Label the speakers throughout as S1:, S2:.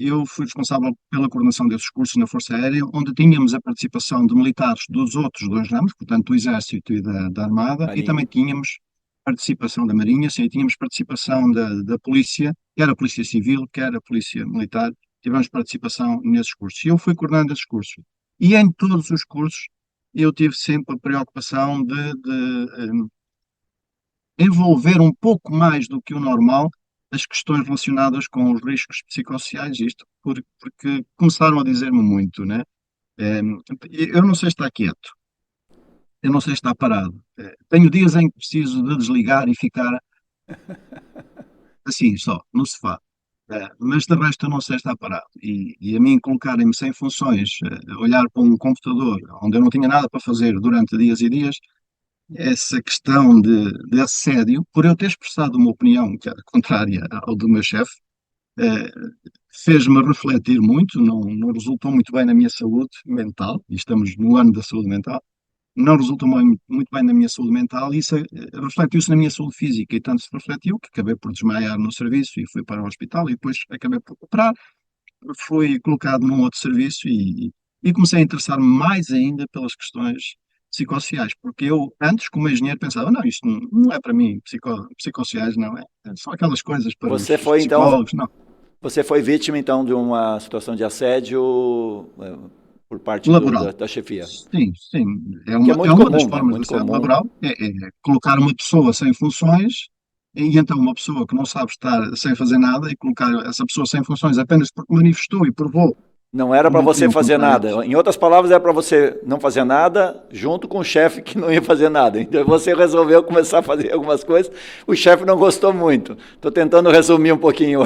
S1: eu fui responsável pela coordenação desses cursos na Força Aérea, onde tínhamos a participação de militares dos outros dois ramos, portanto, do Exército e da Armada, e também
S2: Marinha.
S1: tínhamos participação da Marinha, sim, e tínhamos participação da Polícia, quer a Polícia Civil, quer a Polícia Militar, tivemos participação nesses cursos. E eu fui coordenando esses cursos. E em todos os cursos eu tive sempre a preocupação de envolver um pouco mais do que o normal as questões relacionadas com os riscos psicossociais, isto porque começaram a dizer-me muito, né? Eh, Eu não sei estar quieto, eu não sei estar parado. Tenho dias em que preciso de desligar e ficar assim, só, no sofá. Mas de resto eu não sei estar parado. E a mim colocarem-me sem funções, olhar para um computador onde eu não tinha nada para fazer durante dias e dias, essa questão de assédio, por eu ter expressado uma opinião que era contrária ao do meu chefe, eh, fez-me refletir muito, não resultou muito bem na minha saúde mental, e estamos no ano da saúde mental, não resultou muito bem na minha saúde mental, e isso refletiu-se na minha saúde física, e tanto se refletiu que acabei por desmaiar no serviço e fui para o hospital, e depois acabei por recuperar, fui colocado num outro serviço e comecei a interessar-me mais ainda pelas questões psicossociais, porque eu antes, como engenheiro, pensava, não, isto não é para mim, psicossociais não é, são aquelas coisas para
S2: Você
S1: os
S2: foi então,
S1: psicólogos, não.
S2: você foi vítima então de uma situação de assédio por parte
S1: Laboral.
S2: da chefia,
S1: Sim, sim.
S2: que é
S1: É
S2: muito
S1: uma das
S2: comum, é
S1: formas de
S2: muito
S1: assédio
S2: comum.
S1: laboral, é colocar uma pessoa sem funções, e então uma pessoa que não sabe estar sem fazer nada, e colocar essa pessoa sem funções apenas porque manifestou e provou
S2: Não era para
S1: uma
S2: você
S1: opinião
S2: fazer
S1: contrária.
S2: nada. Em outras palavras, era para você não fazer nada junto com o chefe que não ia fazer nada. Então você resolveu começar a fazer algumas coisas. O chefe não gostou muito. Estou tentando resumir um pouquinho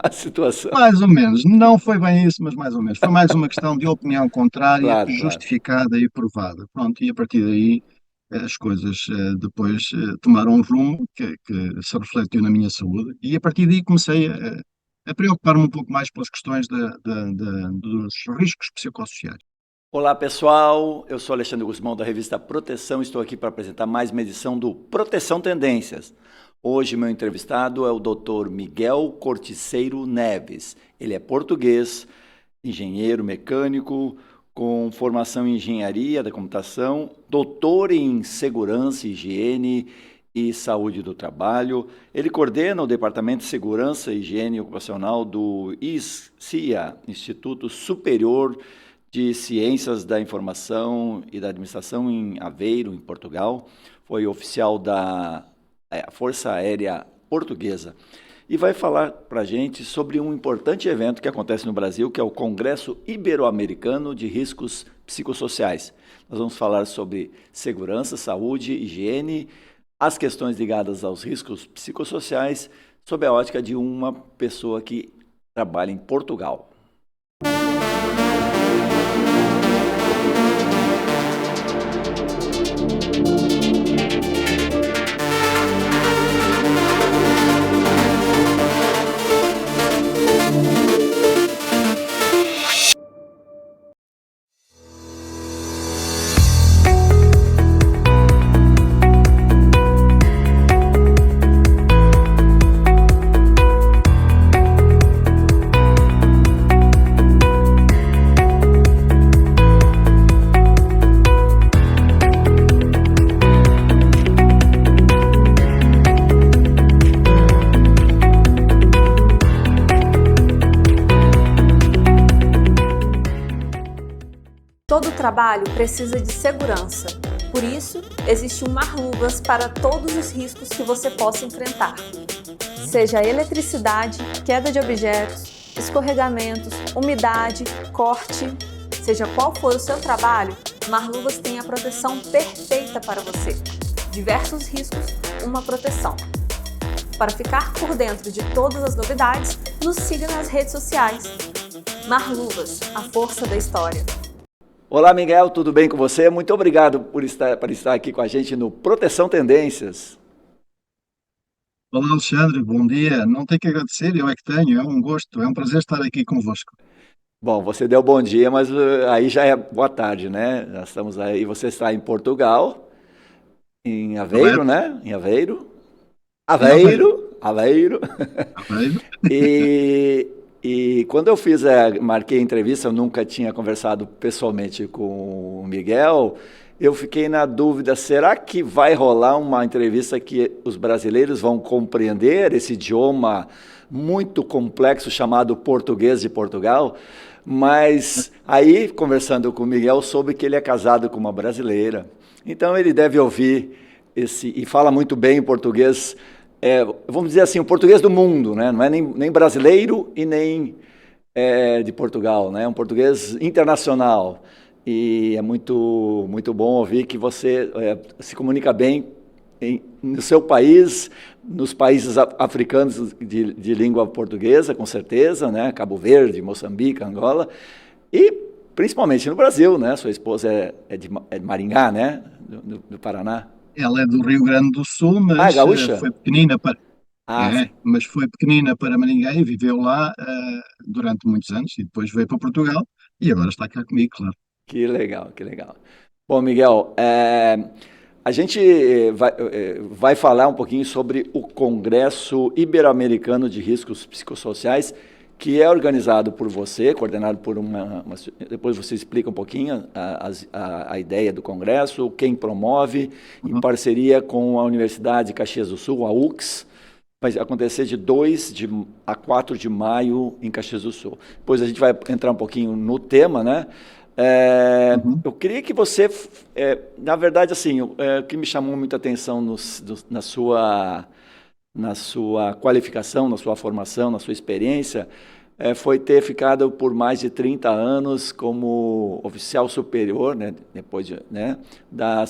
S2: a situação.
S1: Mais ou menos, não foi bem isso, mas mais ou menos. Foi mais uma questão de opinião contrária,
S2: Claro, claro.
S1: justificada e provada. Pronto, e a partir daí as coisas depois tomaram um rumo que se refletiu na minha saúde, e a partir daí comecei a preocupar-me um pouco mais pelas questões dos riscos psicossociais.
S2: Olá pessoal, eu sou Alexandre Guzmão da revista Proteção, estou aqui para apresentar mais uma edição do Proteção Tendências. Hoje meu entrevistado é o Dr. Miguel Corticeiro Neves. Ele é português, engenheiro mecânico, com formação em engenharia da computação, doutor em segurança, higiene e saúde do trabalho. Ele coordena o Departamento de Segurança e Higiene Ocupacional do ISCIA, Instituto Superior de Ciências da Informação e da Administração em Aveiro, em Portugal. Foi oficial da Força Aérea Portuguesa. E vai falar para a gente sobre um importante evento que acontece no Brasil, que é o Congresso Ibero-Americano de Riscos Psicossociais. Nós vamos falar sobre segurança, saúde, higiene, as questões ligadas aos riscos psicossociais, sob a ótica de uma pessoa que trabalha em Portugal.
S3: Todo trabalho precisa de segurança. Por isso, existe um Marluvas para todos os riscos que você possa enfrentar. Seja eletricidade, queda de objetos, escorregamentos, umidade, corte, seja qual for o seu trabalho, Marluvas tem a proteção perfeita para você. Diversos riscos, uma proteção. Para ficar por dentro de todas as novidades, nos siga nas redes sociais. Marluvas, a força da história.
S2: Olá, Miguel, tudo bem com você? Muito obrigado por estar aqui com a gente no Proteção Tendências.
S1: Olá, Alexandre, bom dia. Não tenho que agradecer, eu é que tenho, é um gosto, é um prazer estar aqui convosco.
S2: Bom, você deu bom dia, mas aí já é boa tarde, né? Nós estamos aí, você está em Portugal, em Aveiro,
S1: Correto?
S2: né? Em Aveiro.
S1: Em Aveiro.
S2: Aveiro.
S1: Aveiro?
S2: E, E quando eu marquei a entrevista, eu nunca tinha conversado pessoalmente com o Miguel, eu fiquei na dúvida, será que vai rolar uma entrevista que os brasileiros vão compreender esse idioma muito complexo chamado português de Portugal? Mas aí, conversando com o Miguel, soube que ele é casado com uma brasileira. Então ele deve ouvir e fala muito bem português, vamos dizer assim, o português do mundo, né? Não é nem brasileiro e nem de Portugal, né? É um português internacional. E é muito, muito bom ouvir que você se comunica bem no seu país, nos países africanos de língua portuguesa, com certeza, né? Cabo Verde, Moçambique, Angola, e principalmente no Brasil, né? Sua esposa é de Maringá, né? Do Paraná.
S1: Ela é do Rio Grande do Sul,
S2: Ah, é
S1: mas
S2: gaúcha?
S1: foi pequenina para,
S2: Ah, sim.
S1: mas foi pequenina para Maringá e viveu lá durante muitos anos e depois veio para Portugal e agora está cá comigo, claro.
S2: Que legal, que legal. Bom, Miguel, a gente vai falar um pouquinho sobre o Congresso Ibero-Americano de Riscos Psicossociais, que é organizado por você, coordenado por depois você explica um pouquinho a ideia do Congresso, quem promove, em parceria com a Universidade de Caxias do Sul, a UX, vai acontecer de 2 a 4 de maio em Caxias do Sul. Depois a gente vai entrar um pouquinho no tema, né? Eu queria que você, na verdade, assim, o que me chamou muita atenção na sua qualificação, na sua formação, na sua experiência, foi ter ficado por mais de 30 anos como oficial superior, né, depois né, da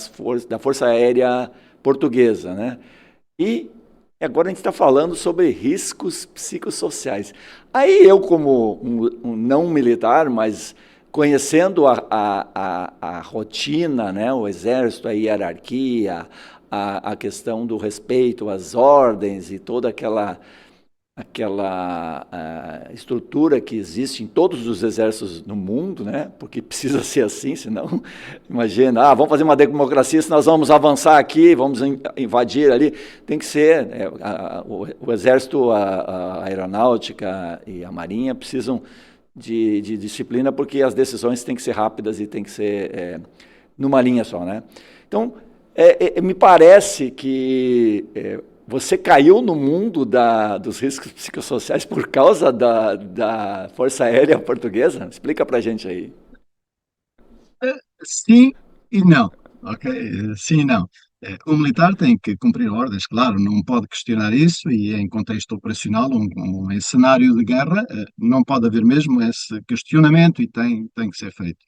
S2: Força Aérea Portuguesa, né? E agora a gente está falando sobre riscos psicossociais. Aí eu, como um não militar, mas conhecendo a rotina, né, o exército, a hierarquia, a questão do respeito às ordens e toda aquela estrutura que existe em todos os exércitos no mundo, né? Porque precisa ser assim, senão, imagina, vamos fazer uma democracia, se nós vamos avançar aqui, vamos invadir ali, tem que ser, o exército, a aeronáutica e a marinha precisam de disciplina, porque as decisões têm que ser rápidas e têm que ser numa linha só, né? Então, me parece que você caiu no mundo dos riscos psicossociais por causa da Força Aérea Portuguesa? Explica pra gente aí.
S1: Sim e não, ok? Sim e não. O militar tem que cumprir ordens, claro, não pode questionar isso e em contexto operacional, em cenário de guerra, não pode haver mesmo esse questionamento e tem que ser feito.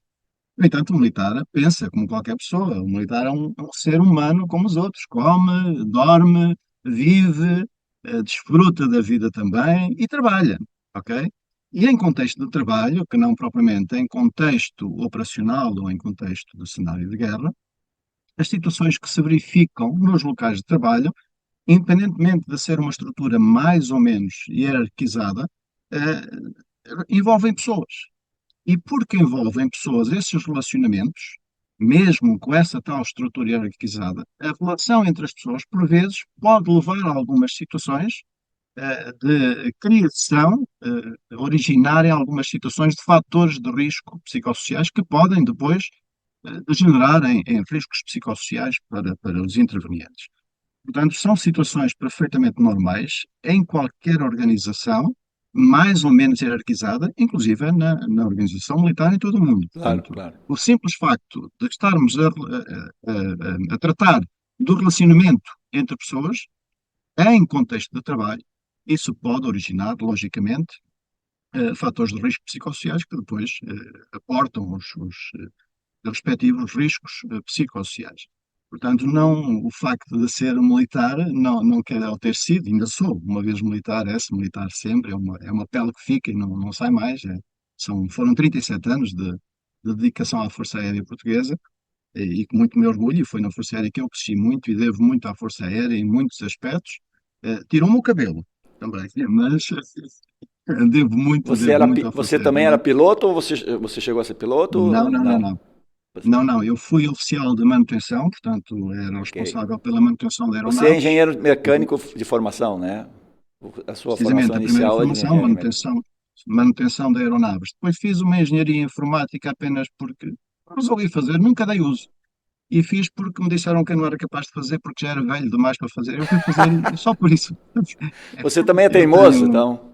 S1: No entanto, o militar pensa como qualquer pessoa. O militar é um ser humano como os outros. Come, dorme, vive, desfruta da vida também e trabalha, ok? E em contexto de trabalho, que não propriamente em contexto operacional ou em contexto de cenário de guerra, as situações que se verificam nos locais de trabalho, independentemente de ser uma estrutura mais ou menos hierarquizada, envolvem pessoas. E porque envolvem pessoas esses relacionamentos, mesmo com essa tal estrutura hierarquizada, a relação entre as pessoas, por vezes, pode levar a algumas situações de criação, originarem algumas situações de fatores de risco psicossociais que podem depois degenerar em riscos psicossociais para os intervenientes. Portanto, são situações perfeitamente normais em qualquer organização, mais ou menos hierarquizada, inclusive na organização militar em todo o mundo.
S2: Claro,
S1: Portanto,
S2: claro.
S1: o simples facto de estarmos a tratar do relacionamento entre pessoas em contexto de trabalho, isso pode originar, logicamente, fatores de risco psicossociais que depois aportam os respectivos riscos psicossociais. Portanto, não, o facto de ser militar não quer ao ter sido, ainda sou, uma vez militar, militar sempre, é uma pele que fica e não sai mais. Foram 37 anos de dedicação à Força Aérea Portuguesa e com muito me orgulho, foi na Força Aérea que eu cresci muito e devo muito à Força Aérea em muitos aspectos. Tirou-me o cabelo também, mas devo muito à
S2: Você
S1: Força Aérea.
S2: também era piloto ou você chegou a ser piloto?
S1: Não, não, não,
S2: Não.
S1: não. Não, eu fui oficial de manutenção, portanto, era
S2: Ok.
S1: responsável pela manutenção da
S2: Você é
S1: aeronave.
S2: engenheiro mecânico de formação, né? A sua
S1: Precisamente,
S2: formação
S1: a primeira
S2: inicial é de
S1: formação,
S2: engenheiro mecânico.
S1: manutenção, manutenção de aeronaves. Depois fiz uma engenharia informática apenas porque resolvi fazer, nunca dei uso. E fiz porque me disseram que eu não era capaz de fazer porque já era velho demais para fazer. Eu fui fazer só por isso.
S2: Você também é
S1: Eu
S2: teimoso,
S1: tenho,
S2: então.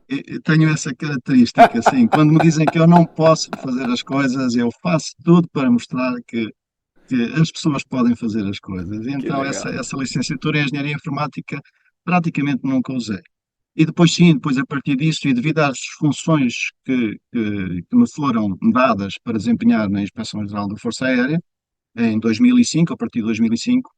S1: eu tenho essa característica, assim, quando me dizem que eu não posso fazer as coisas, eu faço tudo para mostrar que as pessoas podem fazer as coisas.
S2: Que
S1: Então,
S2: legal.
S1: essa licenciatura em Engenharia Informática praticamente nunca usei. E depois, sim, depois a partir disso, e devido às funções que me foram dadas para desempenhar na Inspeção-Geral da Força Aérea, em 2005, a partir de 2005,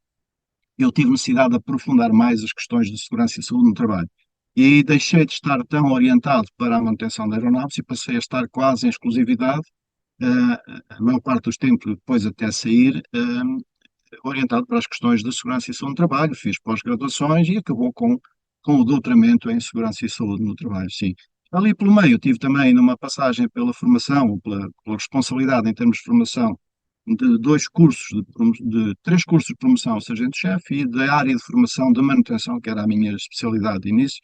S1: eu tive necessidade de aprofundar mais as questões de segurança e saúde no trabalho. E aí deixei de estar tão orientado para a manutenção da aeronaves e passei a estar quase em exclusividade, a maior parte dos tempos depois até sair, orientado para as questões de segurança e saúde no trabalho. Fiz pós-graduações e acabou com o doutoramento em segurança e saúde no trabalho, sim. Ali pelo meio tive também numa passagem pela formação, pela responsabilidade em termos de formação, de dois cursos, de três cursos de promoção ao sargento-chefe e da área de formação de manutenção, que era a minha especialidade de início,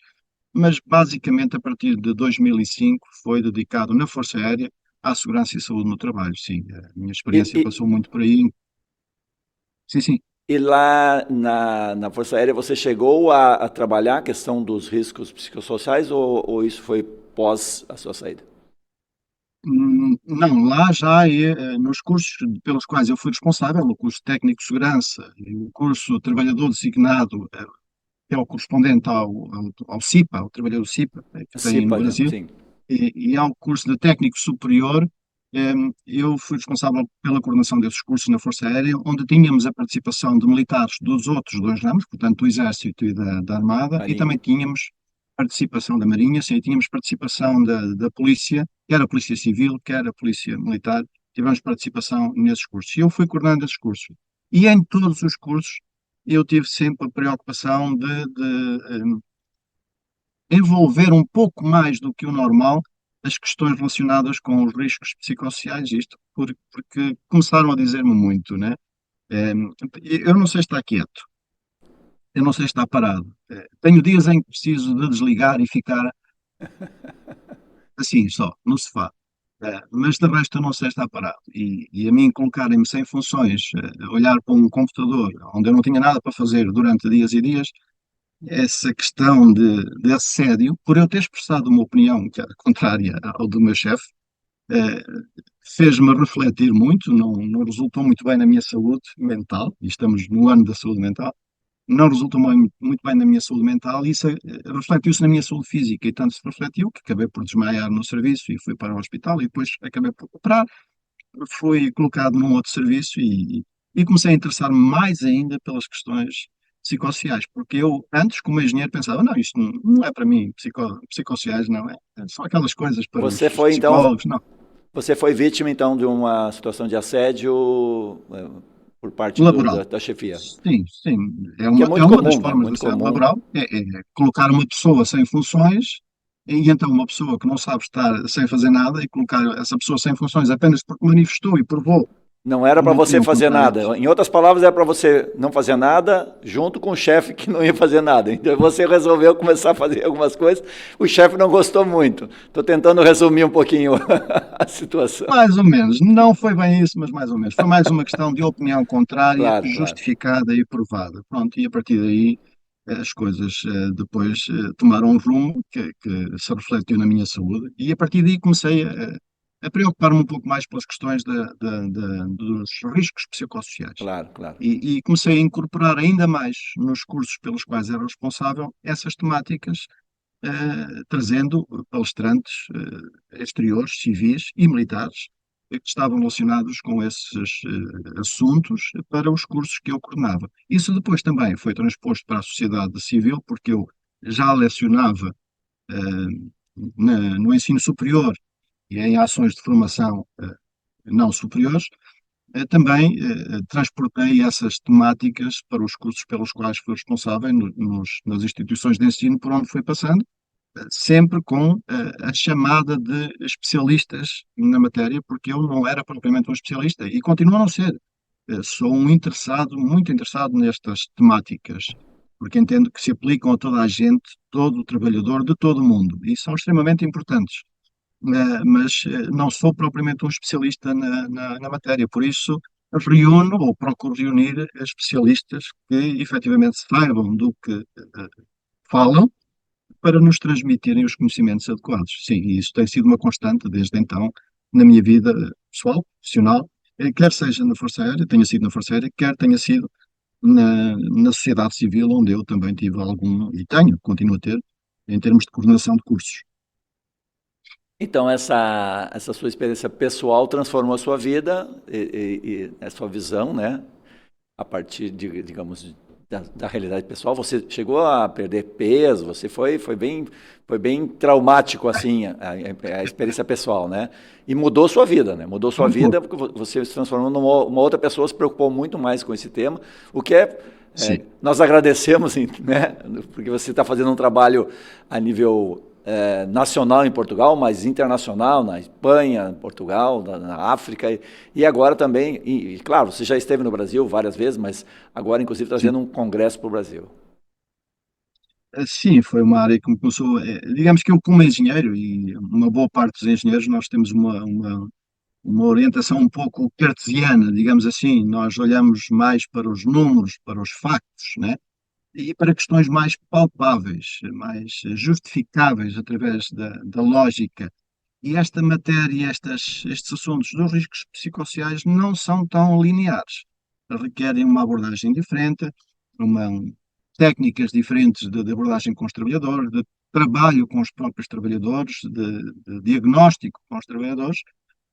S1: mas basicamente a partir de 2005 foi dedicado na Força Aérea à segurança e saúde no trabalho, sim. A minha
S2: E,
S1: experiência
S2: e,
S1: passou muito por aí. Sim, sim.
S2: e lá na Força Aérea você chegou a trabalhar a questão dos riscos psicossociais ou isso foi pós a sua saída?
S1: Não, lá já nos cursos pelos quais eu fui responsável, o curso técnico de segurança e o curso trabalhador designado, que é o correspondente ao CIPA, ao trabalhador CIPA, que tem no
S2: CIPA, né?
S1: Brasil,
S2: Sim.
S1: e ao curso de técnico superior, eu fui responsável pela coordenação desses cursos na Força Aérea, onde tínhamos a participação de militares dos outros dois ramos, portanto do Exército e da Armada, e também
S2: Marinha.
S1: tínhamos participação da Marinha, sim, tínhamos participação da Polícia, quer a Polícia Civil, quer a Polícia Militar, tivemos participação nesses cursos. E eu fui coordenando esses cursos. E em todos os cursos eu tive sempre a preocupação de envolver um pouco mais do que o normal as questões relacionadas com os riscos psicossociais, isto porque começaram a dizer-me muito, né? Eh, Eu não sei estar quieto, eu não sei estar parado. Tenho dias em que preciso de desligar e ficar assim, só, no sofá. Mas de resto eu não sei estar parado. E a mim colocarem-me sem funções, olhar para um computador onde eu não tinha nada para fazer durante dias e dias, essa questão de assédio, por eu ter expressado uma opinião que era contrária ao do meu chefe, eh, fez-me refletir muito, não resultou muito bem na minha saúde mental, e estamos no ano da saúde mental, não resultou muito bem na minha saúde mental, e isso refletiu-se na minha saúde física, e tanto se refletiu que acabei por desmaiar no serviço e fui para o hospital, e depois acabei por operar, fui colocado num outro serviço e comecei a interessar-me mais ainda pelas questões psicossociais, porque eu antes, como engenheiro, pensava, não, isto não é para mim, psicossociais não é, são aquelas coisas para os
S2: Você foi então,
S1: psicólogos, não.
S2: você foi vítima então de uma situação de assédio por parte
S1: Laboral.
S2: da chefia,
S1: Sim, sim.
S2: que
S1: É uma das
S2: é
S1: formas de
S2: muito
S1: assédio
S2: comum, né?
S1: laboral, é colocar uma pessoa sem funções e então uma pessoa que não sabe estar sem fazer nada e colocar essa pessoa sem funções apenas porque manifestou e provou
S2: Não era
S1: que
S2: para
S1: não
S2: você
S1: queria o
S2: fazer
S1: contrário.
S2: nada. Em outras palavras, era para você não fazer nada junto com o chefe que não ia fazer nada. Então você resolveu começar a fazer algumas coisas. O chefe não gostou muito. Estou tentando resumir um pouquinho a situação.
S1: Mais ou menos, não foi bem isso, mas mais ou menos. Foi mais uma questão de opinião contrária,
S2: Claro, claro.
S1: justificada e provada. Pronto, e a partir daí as coisas depois tomaram um rumo que se refletiu na minha saúde e a partir daí comecei a preocupar-me um pouco mais pelas questões dos riscos psicossociais.
S2: Claro, claro.
S1: E comecei a incorporar ainda mais nos cursos pelos quais era responsável essas temáticas, trazendo palestrantes exteriores, civis e militares, que estavam relacionados com esses assuntos para os cursos que eu coordenava. Isso depois também foi transposto para a sociedade civil, porque eu já lecionava no ensino superior e em ações de formação não superiores, também transportei essas temáticas para os cursos pelos quais fui responsável nas instituições de ensino por onde fui passando, sempre com a chamada de especialistas na matéria, porque eu não era propriamente um especialista e continuo a não ser. Sou um interessado, muito interessado nestas temáticas, porque entendo que se aplicam a toda a gente, todo o trabalhador de todo o mundo, e são extremamente importantes. Mas não sou propriamente um especialista na matéria, por isso reúno ou procuro reunir especialistas que efetivamente saibam do que falam para nos transmitirem os conhecimentos adequados. Sim, e isso tem sido uma constante desde então na minha vida pessoal, profissional, quer seja na Força Aérea, tenha sido na Força Aérea, quer tenha sido na sociedade civil, onde eu também tive algum, e tenho, continuo a ter, em termos de coordenação de cursos.
S2: Então, essa sua experiência pessoal transformou a sua vida e a sua visão, né? A partir de, digamos, da realidade pessoal. Você chegou a perder peso, você foi bem traumático, assim, a experiência pessoal, né? E mudou sua vida, né? Mudou sua
S1: Um
S2: vida
S1: pouco,
S2: porque você se transformou numa uma outra pessoa, se preocupou muito mais com esse tema, o que
S1: sim.
S2: nós agradecemos, né? Porque você está fazendo um trabalho a nível nacional em Portugal, mas internacional na Espanha, em Portugal, na África e agora também, claro, você já esteve no Brasil várias vezes, mas agora inclusive
S1: Sim.
S2: trazendo um congresso para o Brasil.
S1: Sim, foi uma área que me começou. Digamos que eu, como engenheiro, e uma boa parte dos engenheiros, nós temos uma orientação um pouco cartesiana, digamos assim. Nós olhamos mais para os números, para os factos, né? E para questões mais palpáveis, mais justificáveis através da lógica. E esta matéria, estes assuntos dos riscos psicossociais não são tão lineares. Requerem uma abordagem diferente, uma, técnicas diferentes de abordagem com os trabalhadores, de trabalho com os próprios trabalhadores, de diagnóstico com os trabalhadores,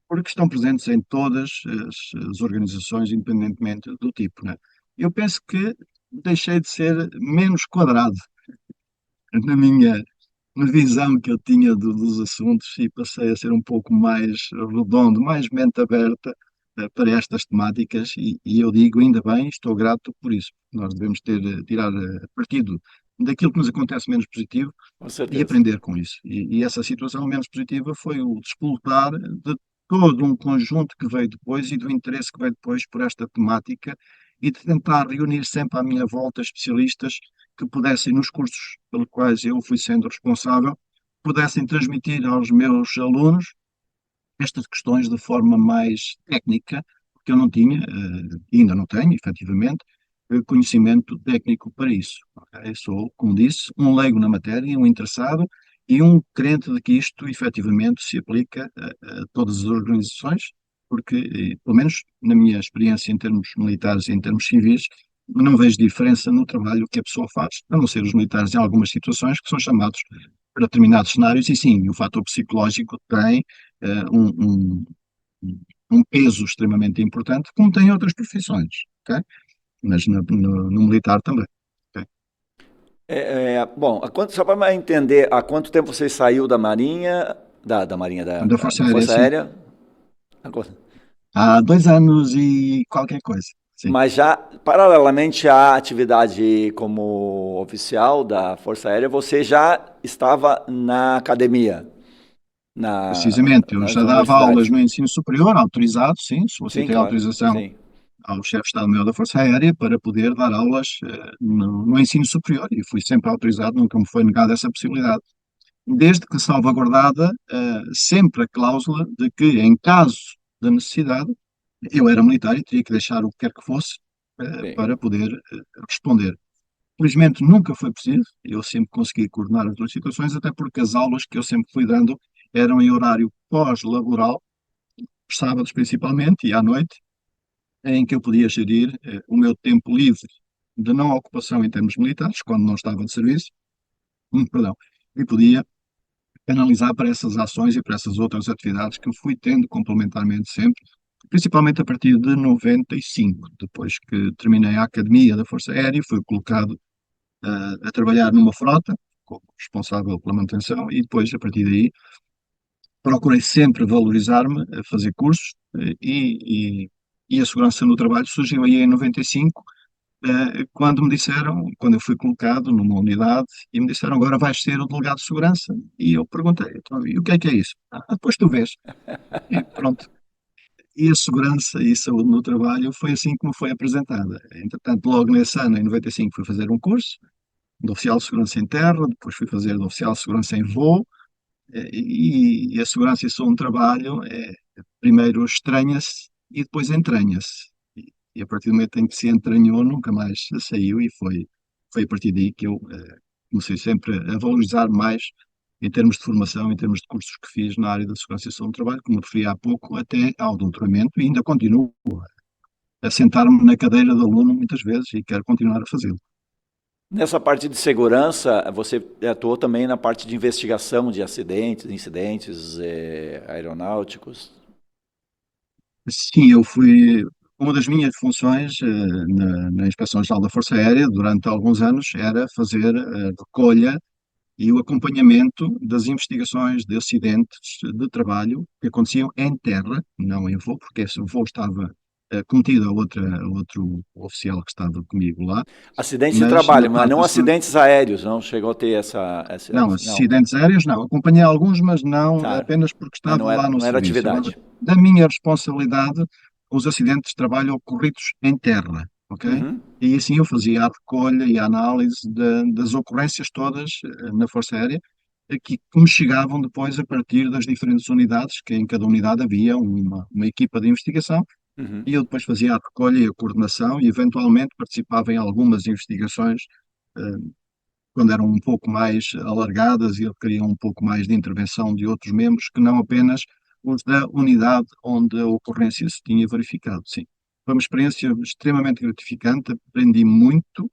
S1: porque estão presentes em todas as organizações, independentemente do tipo, né? Eu penso que deixei de ser menos quadrado na minha visão que eu tinha dos assuntos e passei a ser um pouco mais redondo, mais mente aberta para estas temáticas e eu digo ainda bem, estou grato por isso. Nós devemos tirar partido daquilo que nos acontece menos positivo
S2: Com
S1: e
S2: certeza.
S1: aprender com isso. E essa situação menos positiva foi o despoltar de todo um conjunto que veio depois e do interesse que veio depois por esta temática e de tentar reunir sempre à minha volta especialistas que pudessem, nos cursos pelos quais eu fui sendo responsável, pudessem transmitir aos meus alunos estas questões de forma mais técnica, porque eu não tinha, ainda não tenho, efetivamente, conhecimento técnico para isso. Ok? Sou, como disse, um leigo na matéria, um interessado e um crente de que isto efetivamente se aplica a todas as organizações, porque, pelo menos na minha experiência em termos militares e em termos civis, não vejo diferença no trabalho que a pessoa faz, a não ser os militares em algumas situações que são chamados para determinados cenários, e sim, o fator psicológico tem um, um peso extremamente importante, como tem outras profissões, ok? Mas no militar também. Ok?
S2: Bom, só para entender, há quanto tempo você saiu da Marinha, da Marinha,
S1: Da Força
S2: da
S1: Aérea,
S2: Força
S1: sim.
S2: Aérea? Agora.
S1: Há 2 anos e qualquer coisa, sim.
S2: Mas já, paralelamente à atividade como oficial da Força Aérea, você já estava na academia,
S1: Precisamente, eu já
S2: na
S1: dava aulas
S2: universidade.
S1: no ensino superior, autorizado, sim,
S2: Sim,
S1: solicitei
S2: claro.
S1: autorização
S2: Sim.
S1: ao chefe de Estado-Maior da Força Aérea para poder dar aulas no ensino superior e fui sempre autorizado, nunca me foi negada essa possibilidade. Desde que salvaguardada sempre a cláusula de que, em caso de necessidade, eu era militar e teria que deixar o que quer que fosse
S2: Sim.
S1: para poder responder. Felizmente nunca foi preciso, eu sempre consegui coordenar as duas situações, até porque as aulas que eu sempre fui dando eram em horário pós-laboral, sábados principalmente e à noite, em que eu podia gerir o meu tempo livre de não ocupação em termos militares, quando não estava de serviço, perdão, e podia canalizar para essas ações e para essas outras atividades que eu fui tendo complementarmente sempre, principalmente a partir de 95, depois que terminei a Academia da Força Aérea, fui colocado a trabalhar numa frota, como responsável pela manutenção, e depois, a partir daí, procurei sempre valorizar-me, a fazer cursos, e a segurança no trabalho surgiu aí em 95, quando me disseram, quando eu fui colocado numa unidade, e me disseram agora vais ser o delegado de segurança, e eu perguntei, então, e o que é isso? Depois tu vês. E pronto. E a segurança e saúde no trabalho foi assim que me foi apresentada. Entretanto, logo nesse ano, em 95, fui fazer um curso, de oficial de segurança em terra, depois fui fazer de oficial de segurança em voo, e a segurança e saúde no trabalho primeiro estranha-se e depois entranha-se. E a partir do momento em que se entranhou, nunca mais saiu, e foi a partir daí que eu comecei sempre a valorizar mais em termos de formação, em termos de cursos que fiz na área da segurança e saúde no trabalho, como referi há pouco, até ao doutoramento, e ainda continuo a sentar-me na cadeira de aluno muitas vezes e quero continuar a fazê-lo.
S2: Nessa parte de segurança, você atuou também na parte de investigação de acidentes, incidentes aeronáuticos?
S1: Sim, eu fui. Uma das minhas funções na Inspeção-Geral da Força Aérea durante alguns anos era fazer a recolha e o acompanhamento das investigações de acidentes de trabalho que aconteciam em terra, não em voo, porque esse voo estava cometido a outro oficial que estava comigo lá,
S2: Acidentes de
S1: mas na
S2: trabalho, mas
S1: parte
S2: não
S1: da
S2: acidentes aéreos, não chegou a ter
S1: não,
S2: não,
S1: acidentes aéreos não. Acompanhei alguns, mas não
S2: claro,
S1: apenas porque
S2: mas
S1: estava lá no
S2: não era
S1: serviço. Agora,
S2: atividade.
S1: da minha responsabilidade, os acidentes de trabalho ocorridos em terra, ok?
S2: Uhum,
S1: E assim eu fazia a recolha e a análise das ocorrências todas na Força Aérea, que me chegavam depois a partir das diferentes unidades, que em cada unidade havia uma equipa de investigação,
S2: uhum.
S1: e eu depois fazia a recolha e a coordenação e eventualmente participava em algumas investigações eh, quando eram um pouco mais alargadas e requeriam um pouco mais de intervenção de outros membros que não apenas os da unidade onde a ocorrência se tinha verificado. Sim, foi uma experiência extremamente gratificante, aprendi muito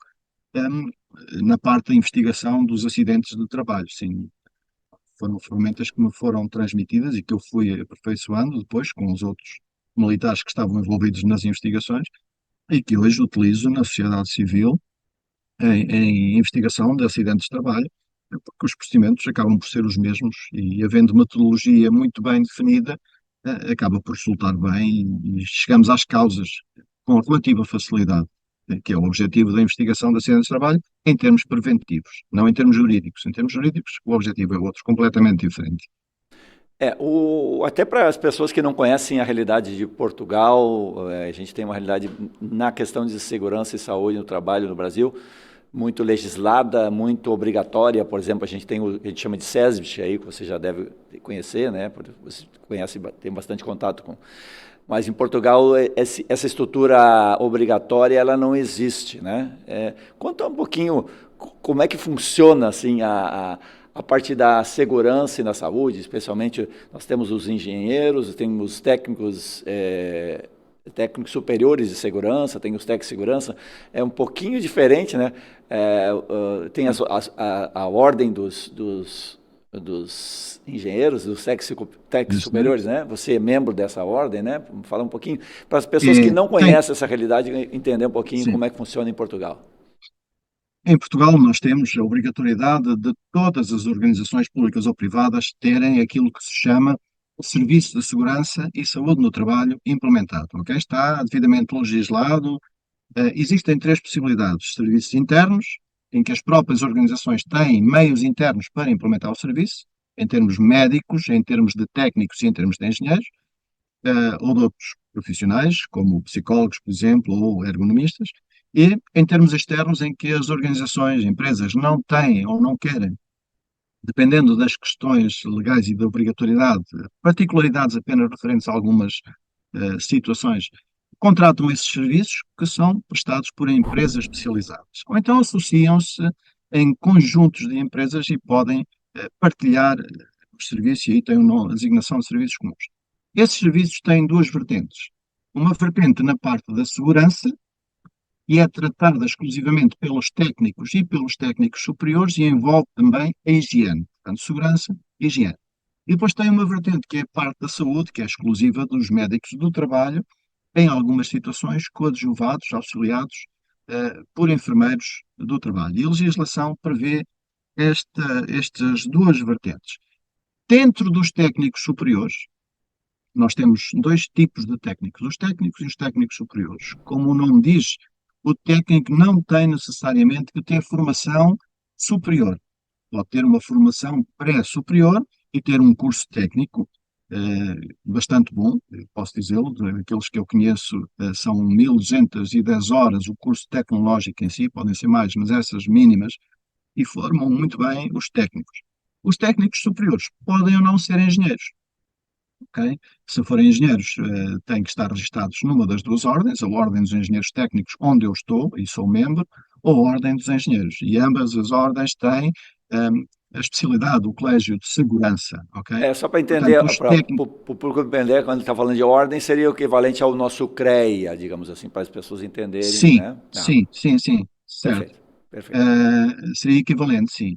S1: hum, na parte da investigação dos acidentes de trabalho. Sim, foram ferramentas que me foram transmitidas e que eu fui aperfeiçoando depois com os outros militares que estavam envolvidos nas investigações e que hoje utilizo na sociedade civil em investigação de acidentes de trabalho, porque os procedimentos acabam por ser os mesmos e, havendo metodologia muito bem definida, acaba por resultar bem e chegamos às causas com relativa facilidade, que é o objetivo da investigação de acidentes de trabalho em termos preventivos, não em termos jurídicos. Em termos jurídicos, o objetivo é outro, completamente diferente.
S2: Até para as pessoas que não conhecem a realidade de Portugal, a gente tem uma realidade na questão de segurança e saúde no trabalho no Brasil, muito legislada, muito obrigatória. Por exemplo, a gente tem o que a gente chama de SESBIT aí, que você já deve conhecer, né? Você conhece, tem bastante contato com. Mas em Portugal essa estrutura obrigatória ela não existe, né? Conta um pouquinho como é que funciona assim a parte da segurança e da saúde, especialmente nós temos os engenheiros, temos técnicos técnicos superiores de segurança, tem os técnicos de segurança, é um pouquinho diferente, né? Tem a ordem dos engenheiros, dos técnicos
S1: Isso, né?
S2: superiores, né? Você é membro dessa ordem, né? Fala um pouquinho, para as pessoas que não
S1: Tem,
S2: conhecem essa realidade, entender um pouquinho
S1: sim.
S2: como é que funciona em Portugal.
S1: Em Portugal, nós temos a obrigatoriedade de todas as organizações públicas ou privadas terem aquilo que se chama o Serviço de Segurança e Saúde no Trabalho implementado. Ok? Está devidamente legislado. Existem três possibilidades: serviços internos, em que as próprias organizações têm meios internos para implementar o serviço, em termos médicos, em termos de técnicos e em termos de engenheiros, ou de outros profissionais, como psicólogos, por exemplo, ou ergonomistas, e em termos externos, em que as organizações, empresas, não têm ou não querem, dependendo das questões legais e da obrigatoriedade, particularidades apenas referentes a algumas situações, contratam esses serviços que são prestados por empresas especializadas. Ou então associam-se em conjuntos de empresas e podem partilhar os serviços, e aí tem a designação de serviços comuns. Esses serviços têm duas vertentes. Uma vertente na parte da segurança, e é tratada exclusivamente pelos técnicos e pelos técnicos superiores e envolve também a higiene, portanto, segurança e higiene. E depois tem uma vertente que é a parte da saúde, que é exclusiva dos médicos do trabalho, em algumas situações coadjuvados, auxiliados por enfermeiros do trabalho. E a legislação prevê estas duas vertentes. Dentro dos técnicos superiores, nós temos dois tipos de técnicos, os técnicos e os técnicos superiores. Como o nome diz, o técnico não tem necessariamente que ter formação superior. Pode ter uma formação pré-superior e ter um curso técnico bastante bom, posso dizê-lo, aqueles que eu conheço são 1210 horas o curso tecnológico em si, podem ser mais, mas essas mínimas e formam muito bem os técnicos. Os técnicos superiores podem ou não ser engenheiros, ok? Se forem engenheiros, têm que estar registados numa das duas ordens, a Ordem dos Engenheiros Técnicos, onde eu estou e sou membro, ou a Ordem dos Engenheiros. E ambas as ordens têm a especialidade do Colégio de Segurança, ok?
S2: É, só para entender,
S1: Portanto, os
S2: para o
S1: técnicos,
S2: público entender, quando está falando de ordem, seria o equivalente ao nosso CREA, digamos assim, para as pessoas entenderem,
S1: sim,
S2: né? Ah,
S1: sim, sim, sim, certo.
S2: perfeito, perfeito.
S1: Seria equivalente, sim.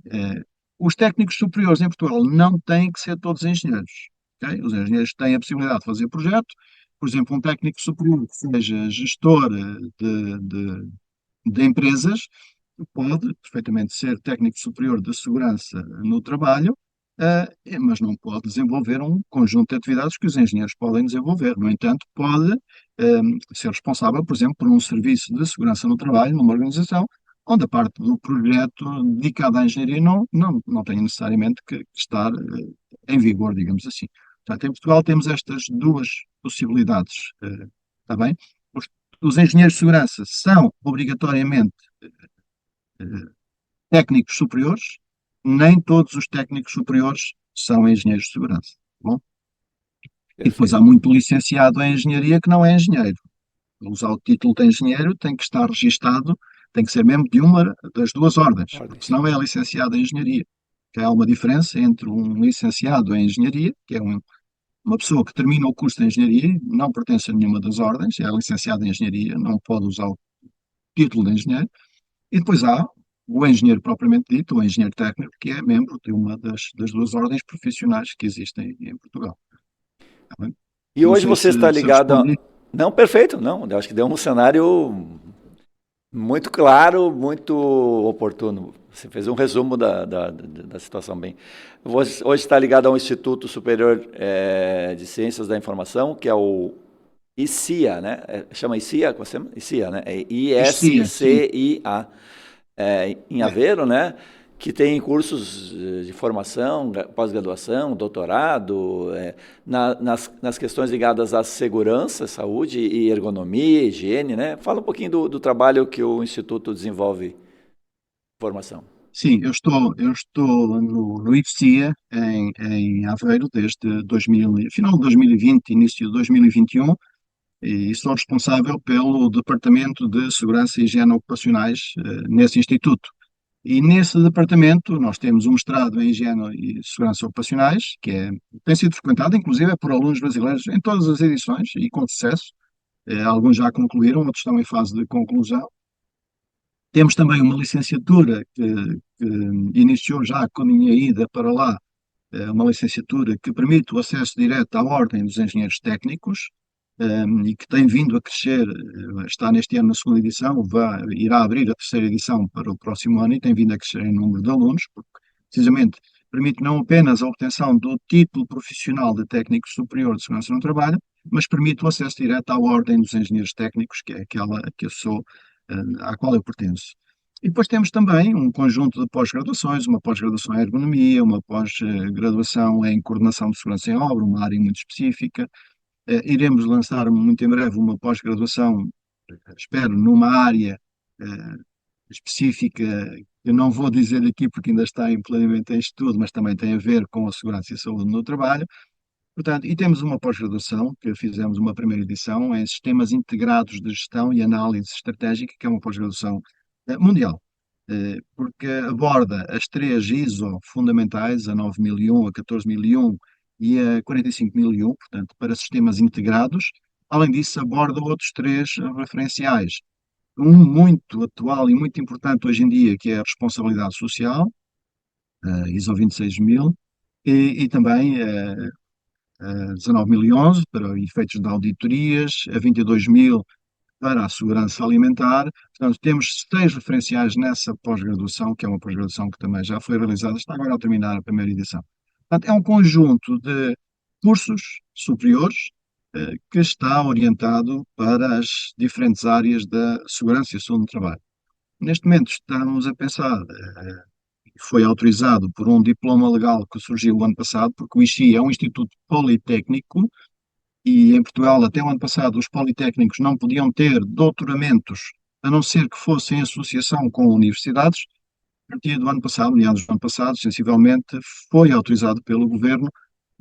S1: Os técnicos superiores em Portugal não têm que ser todos engenheiros, ok? Os engenheiros têm a possibilidade de fazer projeto. Por exemplo, um técnico superior que seja gestor de empresas pode perfeitamente ser técnico superior de segurança no trabalho, mas não pode desenvolver um conjunto de atividades que os engenheiros podem desenvolver. No entanto, pode ser responsável, por exemplo, por um serviço de segurança no trabalho numa organização onde a parte do projeto dedicada à engenharia não tem necessariamente que estar em vigor, digamos assim. Portanto, em Portugal temos estas duas possibilidades, está bem? Os, os engenheiros de segurança são obrigatoriamente eh, técnicos superiores, nem todos os técnicos superiores são engenheiros de segurança, tá bom? E depois há
S2: Perfeito.
S1: muito licenciado em engenharia que não é engenheiro. Para usar o título de engenheiro tem que estar registado, tem que ser membro de uma das duas ordens, porque
S2: Ordens.
S1: senão é licenciado em engenharia. Que há uma diferença entre um licenciado em engenharia, que é uma pessoa que termina o curso de engenharia, não pertence a nenhuma das ordens, é licenciado em engenharia, não pode usar o título de engenheiro. E depois há o engenheiro propriamente dito, o engenheiro técnico, que é membro de uma das duas ordens profissionais que existem em Portugal. Tá bem?
S2: E
S1: Não
S2: hoje
S1: sei
S2: você está
S1: se
S2: ligado
S1: respondi.
S2: Não, perfeito, não. Eu acho que deu um cenário muito claro, muito oportuno. Você fez um resumo da situação bem. Você hoje está ligado ao Instituto Superior de Ciências da Informação, que é o ICIA, né? Chama ICIA, como você chama? ICIA, né? É
S1: Existia, sim.
S2: ISCIA, em
S1: É.
S2: Aveiro, né? Que tem cursos de formação, pós-graduação, doutorado, nas questões ligadas à segurança, saúde e ergonomia, higiene, né? Fala um pouquinho do trabalho que o Instituto desenvolve formação.
S1: Sim, eu estou no IFCIA, em Aveiro, desde 2000, final de 2020, início de 2021, e sou responsável pelo Departamento de Segurança e Higiene Ocupacionais, nesse instituto. E nesse departamento nós temos um mestrado em Higiene e Segurança Ocupacionais, tem sido frequentado, inclusive, por alunos brasileiros em todas as edições e com sucesso. Alguns já concluíram, outros estão em fase de conclusão. Temos também uma licenciatura que iniciou já com a minha ida para lá, uma licenciatura que permite o acesso direto à Ordem dos Engenheiros Técnicos, e que tem vindo a crescer, está neste ano na segunda edição, irá abrir a terceira edição para o próximo ano e tem vindo a crescer em número de alunos, porque precisamente permite não apenas a obtenção do título profissional de técnico superior de segurança no trabalho, mas permite o acesso direto à Ordem dos Engenheiros Técnicos, que é aquela que eu sou, à qual eu pertenço. E depois temos também um conjunto de pós-graduações, uma pós-graduação em ergonomia, uma pós-graduação em coordenação de segurança em obra, uma área muito específica. Iremos lançar muito em breve uma pós-graduação, espero, numa área eh, específica, que eu não vou dizer aqui porque ainda está em planeamento em estudo, mas também tem a ver com a segurança e a saúde no trabalho. Portanto, e temos uma pós-graduação, que fizemos uma primeira edição, em Sistemas Integrados de Gestão e Análise Estratégica, que é uma pós-graduação mundial, porque aborda as três ISO fundamentais, a 9001, a 14001 e a 45001, portanto, para sistemas integrados. Além disso, aborda outros três referenciais. Um muito atual e muito importante hoje em dia, que é a responsabilidade social, ISO 26000, e também a 19011 para efeitos de auditorias, a 22000 para a segurança alimentar. Portanto, temos seis referenciais nessa pós-graduação, que é uma pós-graduação que também já foi realizada, está agora a terminar a primeira edição. Portanto, é um conjunto de cursos superiores que está orientado para as diferentes áreas da segurança e saúde no trabalho. Neste momento estamos a pensar, foi autorizado por um diploma legal que surgiu o ano passado, porque o IXI é um instituto politécnico e em Portugal, até o ano passado, os politécnicos não podiam ter doutoramentos, a não ser que fossem em associação com universidades. partir do ano passado, meados do ano passado, sensivelmente, foi autorizado pelo Governo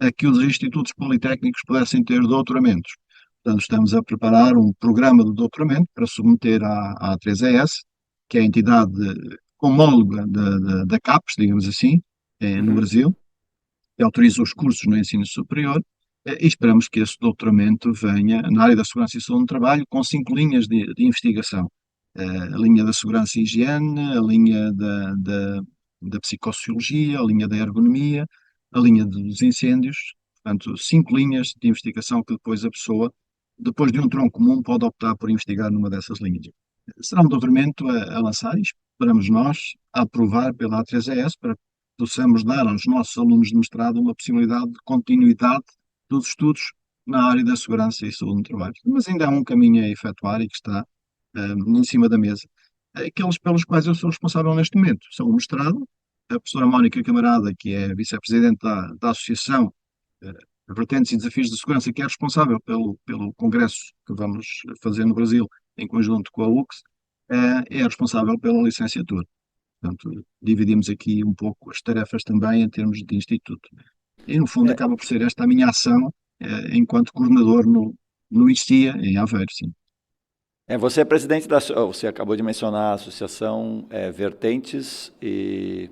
S1: a que os institutos politécnicos pudessem ter doutoramentos. Portanto, estamos a preparar um programa de doutoramento para submeter à 3ES, que é a entidade homóloga da CAPES, digamos assim, no
S2: Uhum.
S1: Brasil, que autoriza os cursos no ensino superior, e esperamos que esse doutoramento venha na área da segurança e saúde no trabalho com 5 linhas de investigação. A linha da segurança e higiene, a linha da psicossociologia, a linha da ergonomia, a linha dos incêndios. Portanto, 5 linhas de investigação que depois a pessoa, depois de um tronco comum, pode optar por investigar numa dessas linhas. Será um doutoramento a lançar e esperamos nós a aprovar pela A3ES para que possamos dar aos nossos alunos de mestrado uma possibilidade de continuidade dos estudos na área da segurança e saúde no trabalho. Mas ainda há um caminho a efetuar e que está em cima da mesa. Aqueles pelos quais eu sou responsável neste momento são o mestrado, a professora Mónica Camarada, que é vice-presidente da Associação eh, Vertentes e Desafios de Segurança, que é responsável pelo congresso que vamos fazer no Brasil, em conjunto com a UCS, é responsável pela licenciatura. Portanto, dividimos aqui um pouco as tarefas também em termos de instituto. E, no fundo,
S2: É,
S1: acaba por ser esta a minha ação enquanto coordenador no ISTIA, em Aveiro, sim.
S2: você é presidente você acabou de mencionar a Associação Vertentes e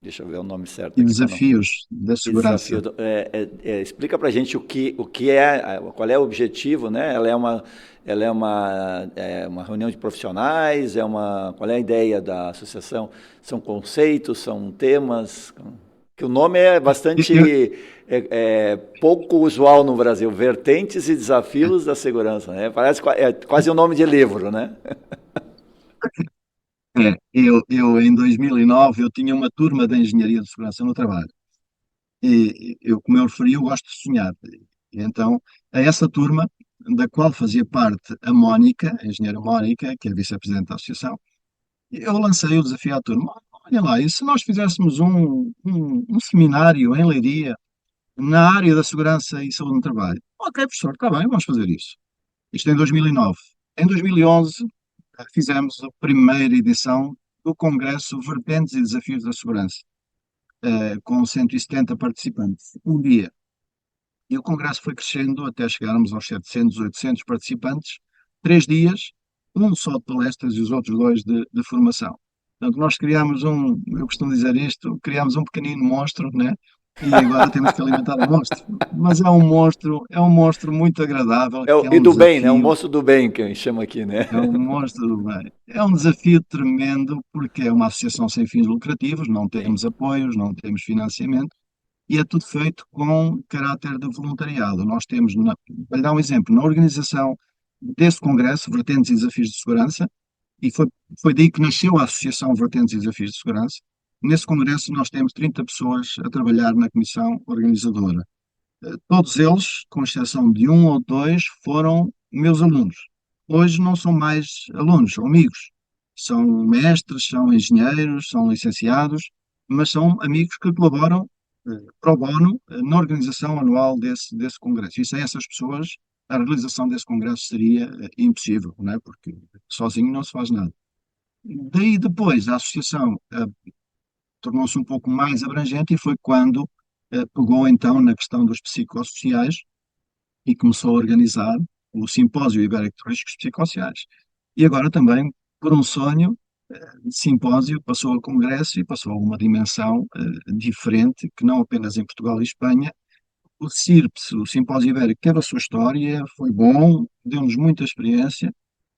S2: deixa eu ver o nome certo
S1: E
S2: aqui para não.
S1: desafios da
S2: E desafio.
S1: segurança.
S2: Explica para a gente o que é, qual é o objetivo, né? Ela é uma reunião de profissionais, qual é a ideia da associação? São conceitos, são temas? Que o nome é
S1: Eu, eu-
S2: bastante pouco usual no Brasil, Vertentes e Desafios da Segurança, né? Parece quase um nome de livro, né?
S1: em 2009, eu tinha uma turma de Engenharia de Segurança no trabalho. E eu, como eu referi, eu gosto de sonhar. E então, a essa turma, da qual fazia parte a Mónica, a engenheira Mónica, que é vice-presidente da associação, eu lancei o desafio à turma. Olha lá, e se nós fizéssemos um seminário em Leiria na área da segurança e saúde no trabalho? Ok, professor, está bem, vamos fazer isso. Isto em 2009. Em 2011, fizemos a primeira edição do Congresso Vertentes e Desafios da Segurança, com 170 participantes, um dia. E o congresso foi crescendo até chegarmos aos 700, 800 participantes, 3 dias, um só de palestras e os outros dois de formação. Portanto, nós criámos eu costumo dizer isto, criámos um pequenino monstro, né? E agora temos que alimentar o monstro. Mas é um monstro muito agradável, que é
S2: E
S1: um
S2: do bem, né? O
S1: desafio,
S2: moço do bem, que a gente chama aqui, né?
S1: é um monstro do bem. É um desafio tremendo, porque é uma associação sem fins lucrativos, não
S2: Sim.
S1: temos apoios, não temos financiamento, e é tudo feito com caráter de voluntariado. Nós temos, para lhe dar um exemplo, na organização desse congresso, Vertentes e Desafios de Segurança, e foi daí que nasceu a Associação Vertentes e Desafios de Segurança. Nesse congresso nós temos 30 pessoas a trabalhar na comissão organizadora. Todos eles, com exceção de um ou dois, foram meus alunos. Hoje não são mais alunos, são amigos. São mestres, são engenheiros, são licenciados, mas são amigos que colaboram pro bono na organização anual desse congresso. E sem essas pessoas, a realização desse congresso seria impossível, não é? Porque sozinho não se faz nada. Daí depois a associação tornou-se um pouco mais abrangente e foi quando pegou então na questão dos psicossociais e começou a organizar o Simpósio Ibérico de Riscos Psicossociais. E agora também, por um sonho de simpósio, passou a congresso e passou a uma dimensão diferente, que não apenas em Portugal e Espanha. O CIRPS, o Simpósio Ibérico, teve a sua história, foi bom, deu-nos muita experiência,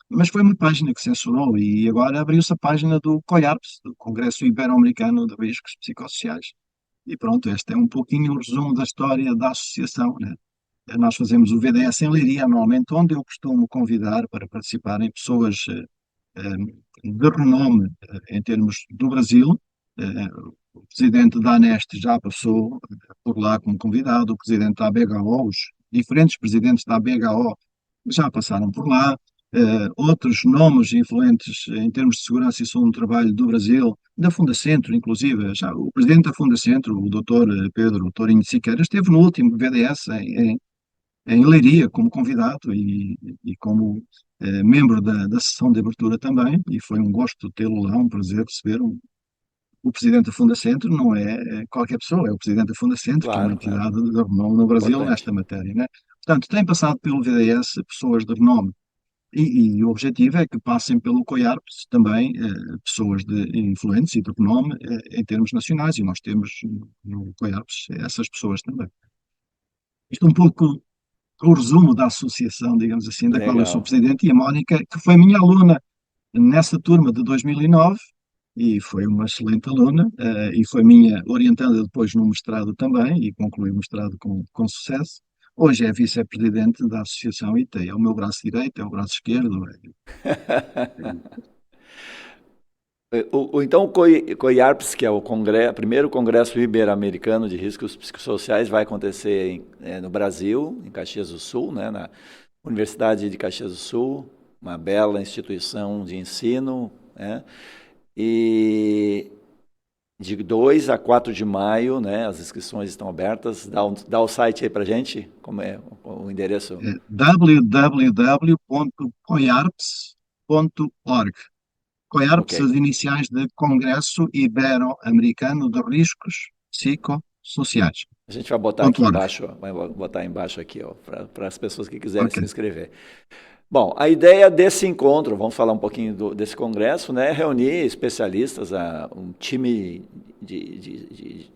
S1: mas foi uma página que censurou e agora abriu-se a página do COIARPS, do Congresso Ibero-Americano de Riscos Psicossociais. E pronto, este é um pouquinho o resumo da história da associação, né? Nós fazemos o VDS em Leiria anualmente, onde eu costumo convidar para participarem pessoas de renome em termos do Brasil. O presidente da ANEST já passou por lá como convidado, o presidente da ABHO, os diferentes presidentes da ABHO já passaram por lá. Outros nomes influentes em termos de segurança e saúde no trabalho do Brasil, da Fundacentro, inclusive, já, o presidente da Fundacentro, o doutor Pedro Tourinho de Siqueira, esteve no último VDS em Leiria como convidado e como membro da sessão de abertura também, e foi um gosto tê-lo lá, um prazer receber o presidente da Fundacentro não é qualquer pessoa, é o presidente da Fundacentro, que é uma
S2: Claro, claro.
S1: entidade de renome no Brasil
S2: Importante.
S1: nesta matéria, né? Portanto, tem passado pelo VDS pessoas de renome e o objetivo é que passem pelo COIARPS também pessoas de influentes e de renome em termos nacionais, e nós temos no COIARPS essas pessoas também. Isto é um pouco o resumo da associação, digamos assim, da qual eu sou
S2: Legal.
S1: presidente, e a Mónica, que foi minha aluna nessa turma de 2009, e foi uma excelente aluna, e foi minha orientanda depois no mestrado também, e concluí o mestrado com sucesso. Hoje é vice-presidente da Associação IT, é o meu braço direito, é o braço esquerdo.
S2: Então, o COIARPS, que é o primeiro Congresso Ibero-Americano de Riscos Psicossociais, vai acontecer no Brasil, em Caxias do Sul, né, na Universidade de Caxias do Sul, uma bela instituição de ensino, né, e de 2 a 4 de maio, né, as inscrições estão abertas. Dá o site aí para gente, como é o endereço?
S1: É www.coiarps.org. COIARPS,
S2: Ok.
S1: as iniciais de Congresso Ibero-Americano de Riscos Psicossociais.
S2: A gente vai botar aqui
S1: .org.
S2: embaixo, vai botar embaixo aqui, ó, para as pessoas que quiserem
S1: Ok.
S2: se inscrever. Bom, a ideia desse encontro, vamos falar um pouquinho desse congresso, né, é reunir especialistas, um time de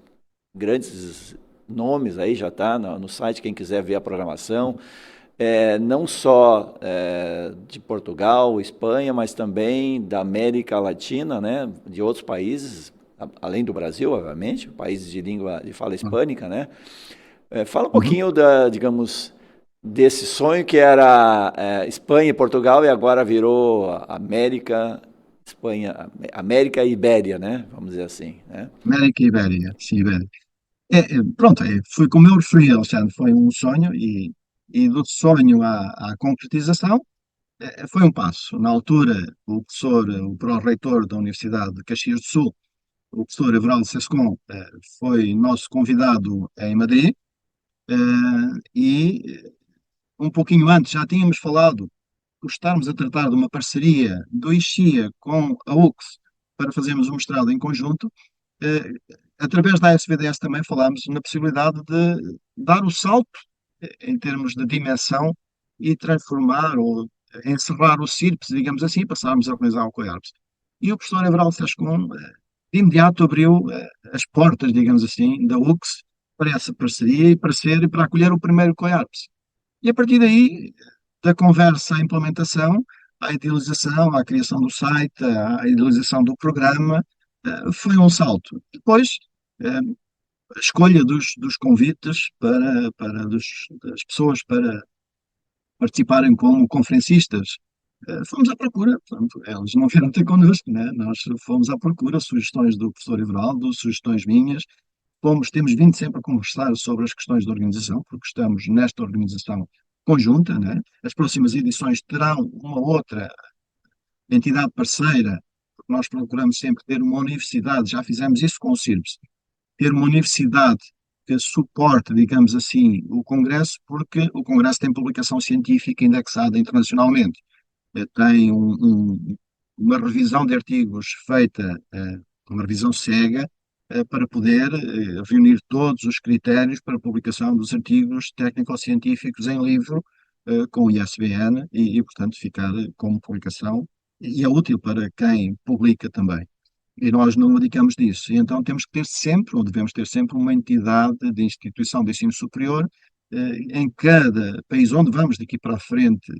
S2: grandes nomes aí, já está no site, quem quiser ver a programação, não só de Portugal, Espanha, mas também da América Latina, né, de outros países, além do Brasil, obviamente, países de fala hispânica, né? Fala um
S1: Uhum.
S2: pouquinho digamos, desse sonho que era Espanha e Portugal e agora virou América, Espanha, América e Ibéria, né? Vamos dizer assim, né?
S1: América Ibérica, sim, Ibérica. Pronto, foi como eu referi, Alexandre, foi um sonho e do sonho à concretização foi um passo. Na altura, o pró-reitor da Universidade de Caxias do Sul, o professor Everaldo Sescon, foi nosso convidado em Madrid, e um pouquinho antes já tínhamos falado por estarmos a tratar de uma parceria do IXIA com a UX para fazermos um mestrado em conjunto. eh, Através da SVDS também falámos na possibilidade de dar o salto em termos de dimensão e transformar ou encerrar o CIRPS, digamos assim, passarmos a realizar o COIARPS. E o professor Everaldo Sescon, de imediato, abriu as portas, digamos assim, da UX para essa parceria e para acolher o primeiro COIARPS. E a partir daí, da conversa à implementação, à idealização, à criação do site, à idealização do programa, foi um salto. Depois, eh, a escolha dos convites das pessoas para participarem como conferencistas. Fomos à procura, portanto, eles não vieram ter connosco, né? Nós fomos à procura, sugestões do professor Everaldo, sugestões minhas, temos vindo sempre a conversar sobre as questões da organização, porque estamos nesta organização conjunta, né? As próximas edições terão uma outra entidade parceira, porque nós procuramos sempre ter uma universidade, já fizemos isso com o CIRBS, ter uma universidade que suporte, digamos assim, o Congresso, porque o Congresso tem publicação científica indexada internacionalmente. Tem uma revisão de artigos feita, uma revisão cega, para poder reunir todos os critérios para a publicação dos artigos técnico-científicos em livro, com o ISBN, portanto, ficar como publicação, e é útil para quem publica também. E nós não abdicamos disso. E então temos que ter sempre, ou devemos ter sempre, uma entidade de instituição de ensino superior em cada país onde vamos daqui para a frente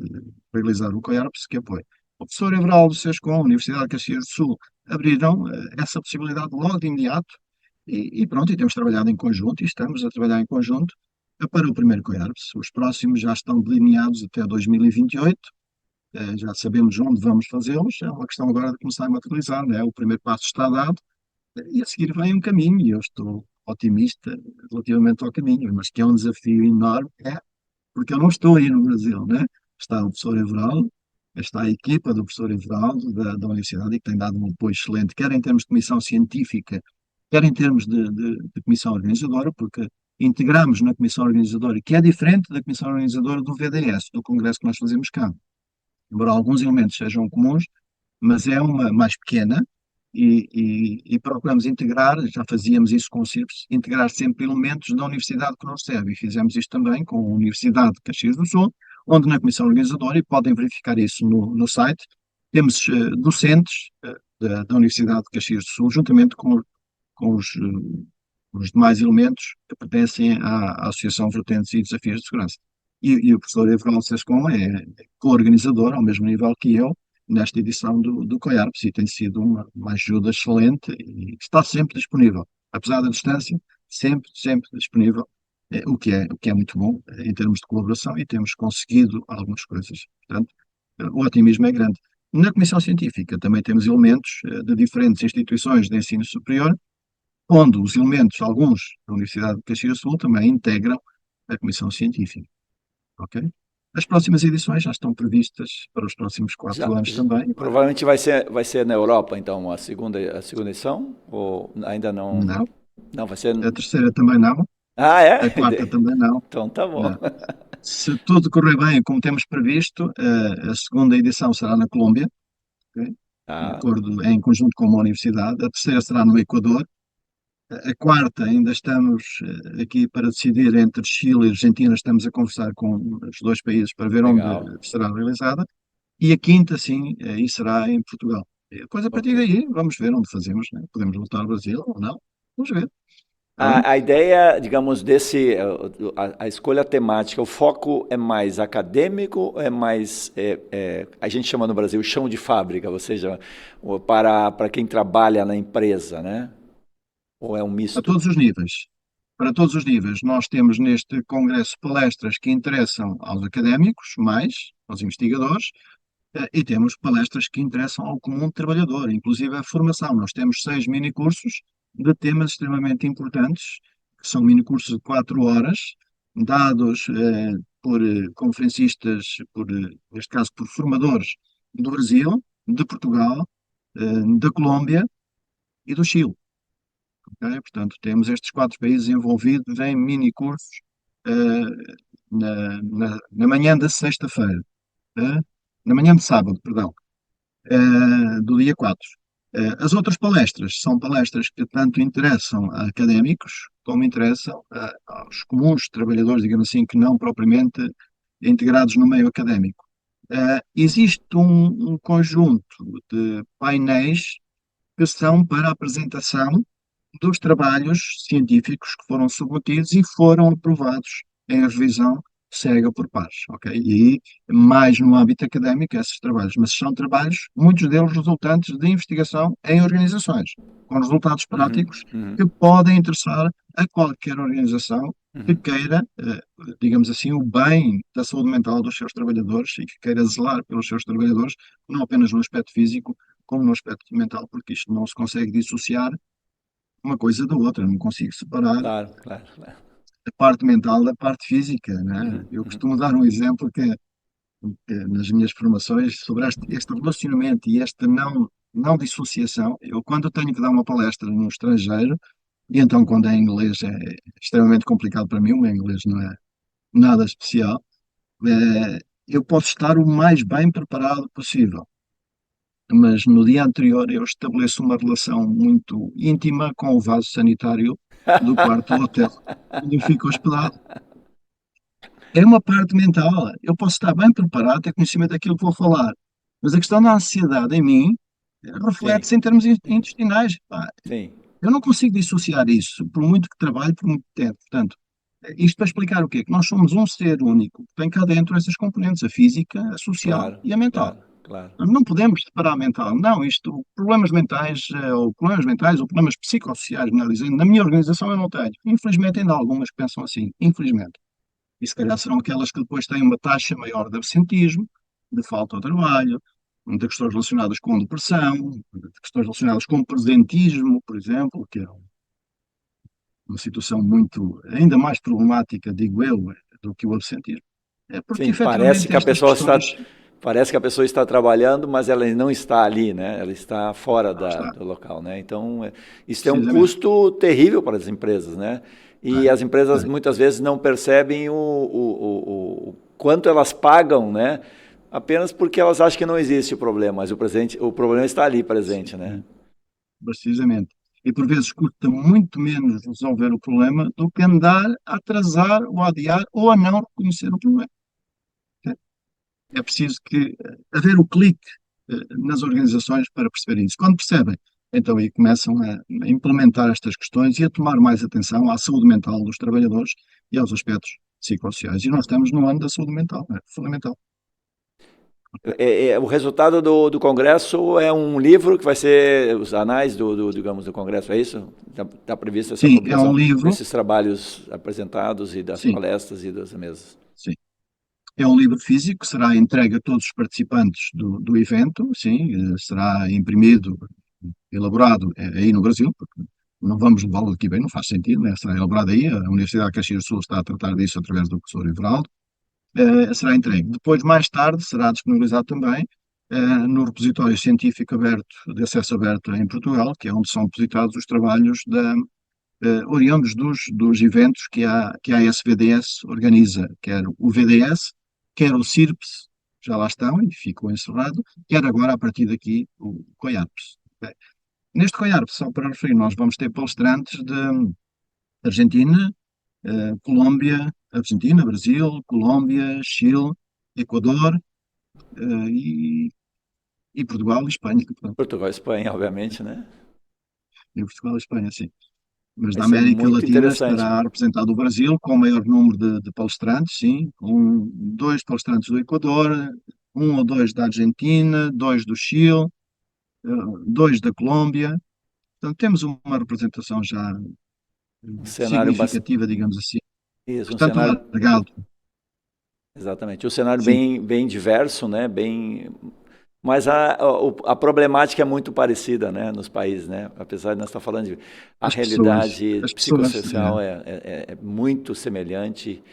S1: realizar o COIARPS que apoia. O professor Everaldo Sescon, a Universidade de Caxias do Sul, abriram essa possibilidade logo de imediato e pronto, e temos trabalhado em conjunto e estamos a trabalhar em conjunto para o primeiro COIARPS. Os próximos já estão delineados até 2028, já sabemos onde vamos fazê-los, é uma questão agora de começar a materializar, né? O primeiro passo está dado e a seguir vem um caminho e eu estou otimista relativamente ao caminho, mas que é um desafio enorme, porque eu não estou aí no Brasil, né? Está o professor Everaldo, está a equipa do professor Everaldo da Universidade e que tem dado um apoio excelente, quer em termos de comissão científica, quer em termos de comissão organizadora, porque integramos na comissão organizadora, que é diferente da comissão organizadora do VDS, do congresso que nós fazemos cá. Embora alguns elementos sejam comuns, mas é uma mais pequena, e procuramos integrar, já fazíamos isso com o CIRPS, integrar sempre elementos da universidade que nos recebe, e fizemos isto também com a Universidade de Caxias do Sul, onde na comissão organizadora, e podem verificar isso no site, temos docentes da Universidade de Caxias do Sul, juntamente com os demais elementos que pertencem à Associação Vertentes e Desafios de Segurança. E o professor Everaldo Sescon é co-organizador, ao mesmo nível que eu, nesta edição do COIARPS, e tem sido uma ajuda excelente e está sempre disponível. Apesar da distância, sempre disponível, o que é muito bom em termos de colaboração, e temos conseguido algumas coisas. Portanto, o otimismo é grande. Na Comissão Científica também temos elementos de diferentes instituições de ensino superior, onde os elementos, alguns da Universidade de Caxias do Sul, também integram a Comissão Científica. Ok? As próximas edições já estão previstas para os próximos 4 anos também.
S2: Provavelmente vai ser na Europa, então, a segunda edição? Ou ainda não?
S1: Não,
S2: Não, vai ser.
S1: a terceira também não,
S2: Ah, é?
S1: a quarta também não.
S2: Então tá bom.
S1: Não. Se tudo correr bem, como temos previsto, a segunda edição será na Colômbia, ok?
S2: Ah,
S1: Em conjunto com uma universidade. A terceira será no Equador. A quarta ainda estamos aqui para decidir entre Chile e Argentina. Estamos a conversar com os dois países para ver onde
S2: legal.
S1: será realizada. E a quinta, sim, aí será em Portugal. E depois, a
S2: Ok.
S1: partir daí, vamos ver onde fazemos, né? Podemos voltar ao Brasil ou não. Vamos ver. Está bem?
S2: A ideia, digamos, a escolha temática, o foco é mais acadêmico, é mais, a gente chama no Brasil chão de fábrica, ou seja, para quem trabalha na empresa, né? Ou é um
S1: A
S2: misto?
S1: todos os níveis. Para todos os níveis, nós temos neste congresso palestras que interessam aos académicos, mais aos investigadores, e temos palestras que interessam ao comum trabalhador, inclusive a formação. Nós temos 6 minicursos de temas extremamente importantes, que são minicursos de 4 horas, dados por conferencistas, neste caso por formadores do Brasil, de Portugal, da Colômbia e do Chile. Ok? Portanto, temos estes 4 países envolvidos em minicursos na manhã da sexta-feira, eh, na manhã de sábado, perdão, do dia 4. As outras palestras são palestras que tanto interessam a académicos como interessam aos comuns trabalhadores, digamos assim, que não propriamente integrados no meio académico. Existe um conjunto de painéis que são para a apresentação dos trabalhos científicos que foram submetidos e foram aprovados em revisão cega por pares, ok? E aí, mais no âmbito académico, esses trabalhos, mas são trabalhos, muitos deles resultantes de investigação em organizações, com resultados
S2: Uhum,
S1: práticos
S2: uhum,
S1: que podem interessar a qualquer organização que
S2: uhum.
S1: queira, digamos assim, o bem da saúde mental dos seus trabalhadores e que queira zelar pelos seus trabalhadores, não apenas no aspecto físico, como no aspecto mental, porque isto não se consegue dissociar uma coisa da outra, não consigo separar
S2: Claro, claro, claro.
S1: a parte mental da parte física, né?
S2: Uhum,
S1: Eu
S2: uhum.
S1: costumo dar um exemplo que nas minhas formações sobre este relacionamento e esta não dissociação. Eu, quando tenho que dar uma palestra no estrangeiro, e então quando é em inglês é extremamente complicado para mim, o meu inglês não é nada especial, eu posso estar o mais bem preparado possível, mas no dia anterior eu estabeleço uma relação muito íntima com o vaso sanitário do quarto do hotel onde eu fico hospedado. É uma parte mental. Eu posso estar bem preparado, ter conhecimento daquilo que vou falar, mas a questão da ansiedade em mim
S2: Sim,
S1: reflete-se em termos intestinais. Pá,
S2: sim,
S1: eu não consigo dissociar isso, por muito que trabalhe, por muito tempo. Portanto, isto para explicar o quê? Que nós somos um ser único, que tem cá dentro essas componentes, a física, a social
S2: claro,
S1: e a mental.
S2: claro, claro.
S1: Não podemos separar a mental. Não, problemas mentais, ou problemas psicossociais, melhor dizendo, na minha organização eu não tenho. Infelizmente ainda há algumas que pensam assim, infelizmente. E se calhar serão aquelas que depois têm uma taxa maior de absentismo, de falta de trabalho, de questões relacionadas com depressão, de questões relacionadas com presentismo, por exemplo, que é uma situação ainda mais problemática, digo eu, do que o absentismo. É porque
S2: Sim, parece
S1: efetivamente
S2: que a
S1: estas
S2: pessoa
S1: questões.
S2: está, parece que a pessoa está trabalhando, mas ela não está ali, né? Ela está fora
S1: Lá está,
S2: do local, né? Então, isso tem um
S1: precisamente.
S2: custo terrível para as empresas, né? E
S1: É,
S2: as empresas
S1: é,
S2: muitas vezes não percebem o quanto elas pagam, né? Apenas porque elas acham que não existe o problema, mas o problema está ali presente, né?
S1: sim. precisamente. E por vezes custa muito menos resolver o problema do que andar a atrasar ou a adiar ou a não reconhecer o problema. É preciso haver o clique nas organizações para perceberem isso. Quando percebem, então aí começam a implementar estas questões e a tomar mais atenção à saúde mental dos trabalhadores e aos aspectos psicossociais. E nós estamos no ano da saúde mental, é fundamental.
S2: O resultado do congresso é um livro que vai ser os anais digamos, do congresso, é isso? Está prevista essa
S1: Sim, é
S2: publicação
S1: um livro,
S2: desses trabalhos apresentados e das
S1: sim,
S2: palestras e das mesas.
S1: sim. É um livro físico que será entregue a todos os participantes do evento, sim, será imprimido, elaborado aí no Brasil, porque não vamos levá-lo aqui bem, não faz sentido, né? Será elaborado aí, a Universidade de Caxias do Sul está a tratar disso através do professor Everaldo, será entregue. Depois, mais tarde, será disponibilizado também no repositório científico aberto, de acesso aberto em Portugal, que é onde são depositados os trabalhos oriundos dos eventos que a SVDS organiza, quer o VDS, quer o CIRPS, já lá estão e ficou encerrado, quer agora, a partir daqui, o COIARPS. Ok? Neste COIARPS, só para referir, nós vamos ter palestrantes de Argentina, Argentina, Brasil, Colômbia, Chile, Equador, e Portugal e Espanha. Portanto,
S2: Portugal e Espanha, obviamente, né?
S1: e Portugal e Espanha, sim. Mas
S2: Vai
S1: da
S2: ser
S1: América
S2: muito
S1: Latina
S2: interessante.
S1: estará representado o Brasil, com o maior número de palestrantes, sim, com dois palestrantes do Equador, um ou dois da Argentina, dois do Chile, eh, dois da Colômbia. Portanto, temos uma representação já
S2: Um cenário
S1: significativa, digamos assim,
S2: isso, um
S1: bastante
S2: cenário
S1: alargado.
S2: exatamente, um cenário
S1: Sim,
S2: bem diverso, né? Mas a problemática é muito parecida, né, nos países, né? Apesar de nós estar falando de a realidade
S1: as pessoas,
S2: psicossocial é muito semelhante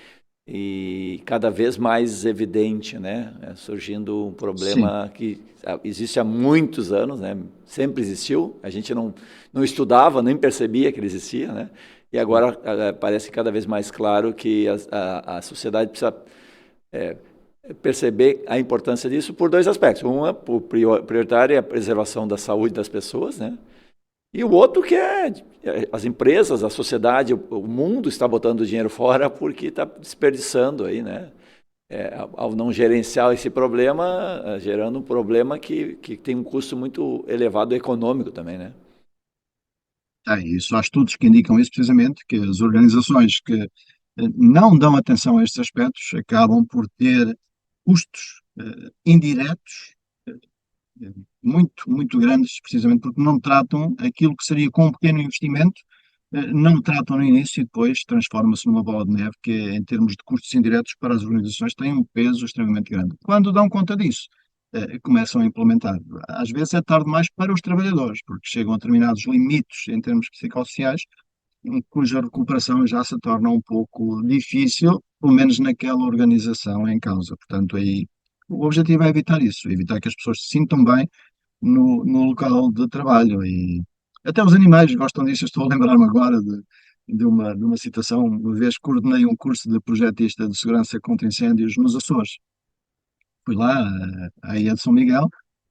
S2: e cada vez mais evidente, né? Surgindo um
S1: sim,
S2: problema que existe há muitos anos, né? Sempre existiu. A gente não estudava, nem percebia que ele existia, né? E agora parece cada vez mais claro que a sociedade precisa perceber a importância disso por dois aspectos. Um é por prioritário é a preservação da saúde das pessoas, né? E o outro que é as empresas, a sociedade, o mundo está botando dinheiro fora porque está desperdiçando aí, né? Ao não gerenciar esse problema, gerando um problema que tem um custo muito elevado econômico também, né?
S1: isso. Há estudos que indicam isso precisamente, que as organizações que não dão atenção a estes aspectos acabam por ter custos indiretos muito grandes, precisamente porque não tratam aquilo que seria com um pequeno investimento, não tratam no início e depois transforma-se numa bola de neve que, em termos de custos indiretos para as organizações, tem um peso extremamente grande. Quando dão conta disso, começam a implementar. Às vezes é tarde demais para os trabalhadores, porque chegam a determinados limites em termos psicossociais, cuja recuperação já se torna um pouco difícil, pelo menos naquela organização em causa. Portanto, aí o objetivo é evitar isso, evitar que as pessoas se sintam bem no local de trabalho. E até os animais gostam disso. Eu estou a lembrar-me agora de uma situação. Uma vez coordenei um curso de projetista de segurança contra incêndios nos Açores. Fui lá à Ilha de São Miguel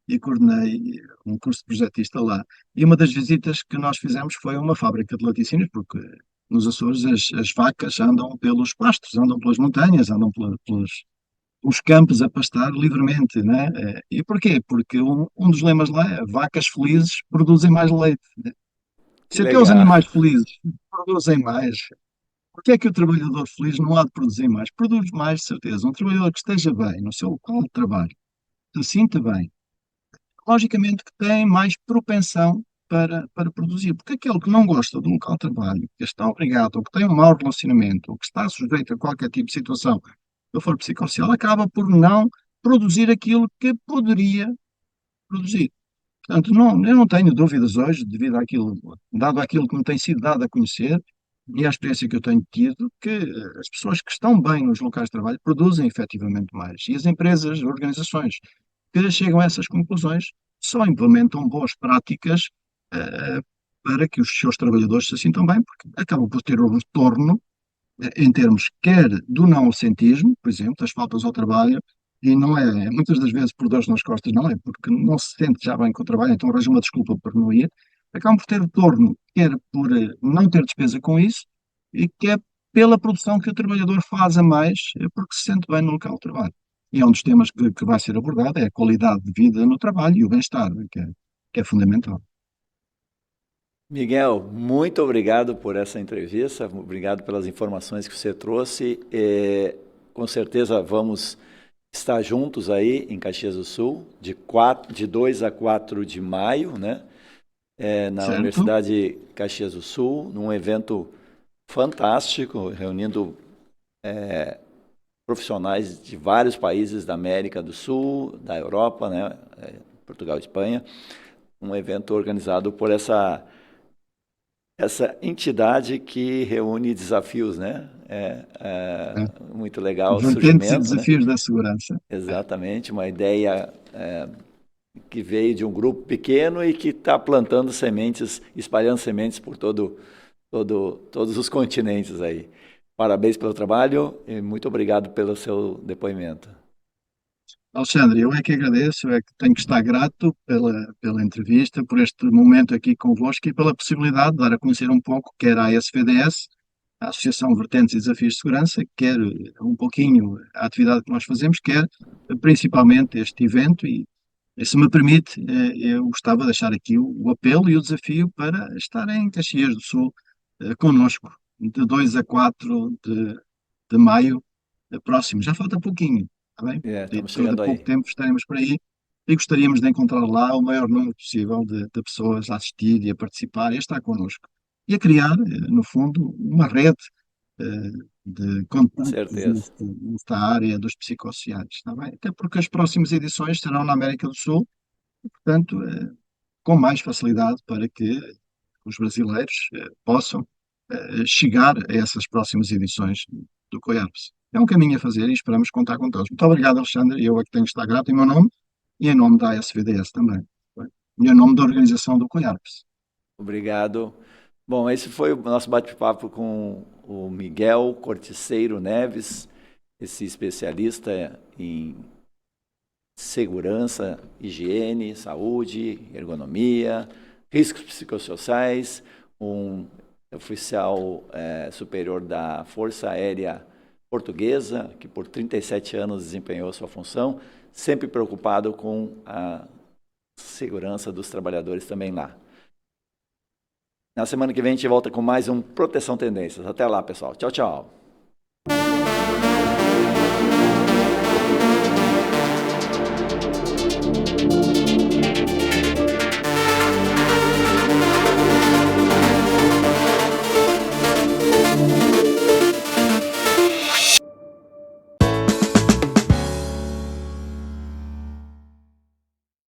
S1: e coordenei um curso de projetista lá. E uma das visitas que nós fizemos foi a uma fábrica de laticínios, porque nos Açores as vacas andam pelos pastos, andam pelas montanhas, andam pelos os campos a pastar livremente, né? E porquê? Porque um dos lemas lá é vacas felizes produzem mais leite.
S2: Que
S1: Se até os
S2: legal.
S1: animais felizes produzem mais, porque é que o trabalhador feliz não há de produzir mais? Produz mais, de certeza. Um trabalhador que esteja bem no seu local de trabalho, se sinta bem, logicamente que tem mais propensão para produzir. Porque aquele que não gosta do local de trabalho, que está obrigado, ou que tem um mau relacionamento, ou que está sujeito a qualquer tipo de situação que for psicossocial, acaba por não produzir aquilo que poderia produzir. Portanto, eu não tenho dúvidas hoje, devido àquilo, dado aquilo que me tem sido dado a conhecer e à experiência que eu tenho tido, que as pessoas que estão bem nos locais de trabalho produzem efetivamente mais. E as empresas, organizações que chegam a essas conclusões só implementam boas práticas eh, para que os seus trabalhadores se sintam bem, porque acabam por ter um retorno em termos quer do não ausentismo, por exemplo, das faltas ao trabalho, e não é, muitas das vezes por dores nas costas, não é porque não se sente já bem com o trabalho, então arranja uma desculpa para não ir, acabam por ter retorno, quer por não ter despesa com isso, e quer pela produção que o trabalhador faz a mais, porque se sente bem no local de trabalho. E é um dos temas que vai ser abordado, é a qualidade de vida no trabalho e o bem-estar, né, que é fundamental.
S2: Miguel, muito obrigado por essa entrevista, obrigado pelas informações que você trouxe. Com certeza vamos estar juntos aí em Caxias do Sul, de 2 a 4 de maio, né? Na
S1: Certo?
S2: Universidade Caxias do Sul, num evento fantástico, reunindo profissionais de vários países da América do Sul, da Europa, né? Portugal e Espanha. Um evento organizado por essa entidade que reúne desafios, né?
S1: É.
S2: Muito legal o
S1: Vertentes e
S2: surgimento, né?
S1: desafios da segurança.
S2: Exatamente, uma ideia que veio de um grupo pequeno e que está plantando sementes, espalhando sementes por todos os continentes aí. Parabéns pelo trabalho e muito obrigado pelo seu depoimento.
S1: Alexandre, eu é que agradeço, eu é que tenho que estar grato pela entrevista, por este momento aqui convosco e pela possibilidade de dar a conhecer um pouco, quer a ASVDS, a Associação Vertentes e Desafios de Segurança, quer um pouquinho a atividade que nós fazemos, quer principalmente este evento. E se me permite, eu gostava de deixar aqui o apelo e o desafio para estar em Caxias do Sul conosco, de 2 a 4 de maio próximo. Já falta pouquinho, está bem?
S2: Estamos
S1: Dentro de
S2: chegando
S1: pouco
S2: aí.
S1: tempo estaremos por aí e gostaríamos de encontrar lá o maior número possível de pessoas a assistir e a participar e a estar connosco. E a criar, no fundo, uma rede eh, de
S2: Com
S1: contactos
S2: certeza.
S1: nesta área dos psicossociais, está bem? Até porque as próximas edições serão na América do Sul, portanto, com mais facilidade para que os brasileiros possam chegar a essas próximas edições do COIARPS. É um caminho a fazer e esperamos contar com todos. Muito obrigado, Alexandre. Eu é que tenho que estar grato em meu nome e em nome da ASVDS também. E em nome da organização do COIARPS.
S2: Obrigado. Bom, esse foi o nosso bate-papo com o Miguel Corticeiro Neves, esse especialista em segurança, higiene, saúde, ergonomia, riscos psicossociais, um oficial superior da Força Aérea Portuguesa, que por 37 anos desempenhou sua função, sempre preocupado com a segurança dos trabalhadores também lá. Na semana que vem a gente volta com mais um Proteção Tendências. Até lá, pessoal. Tchau, tchau.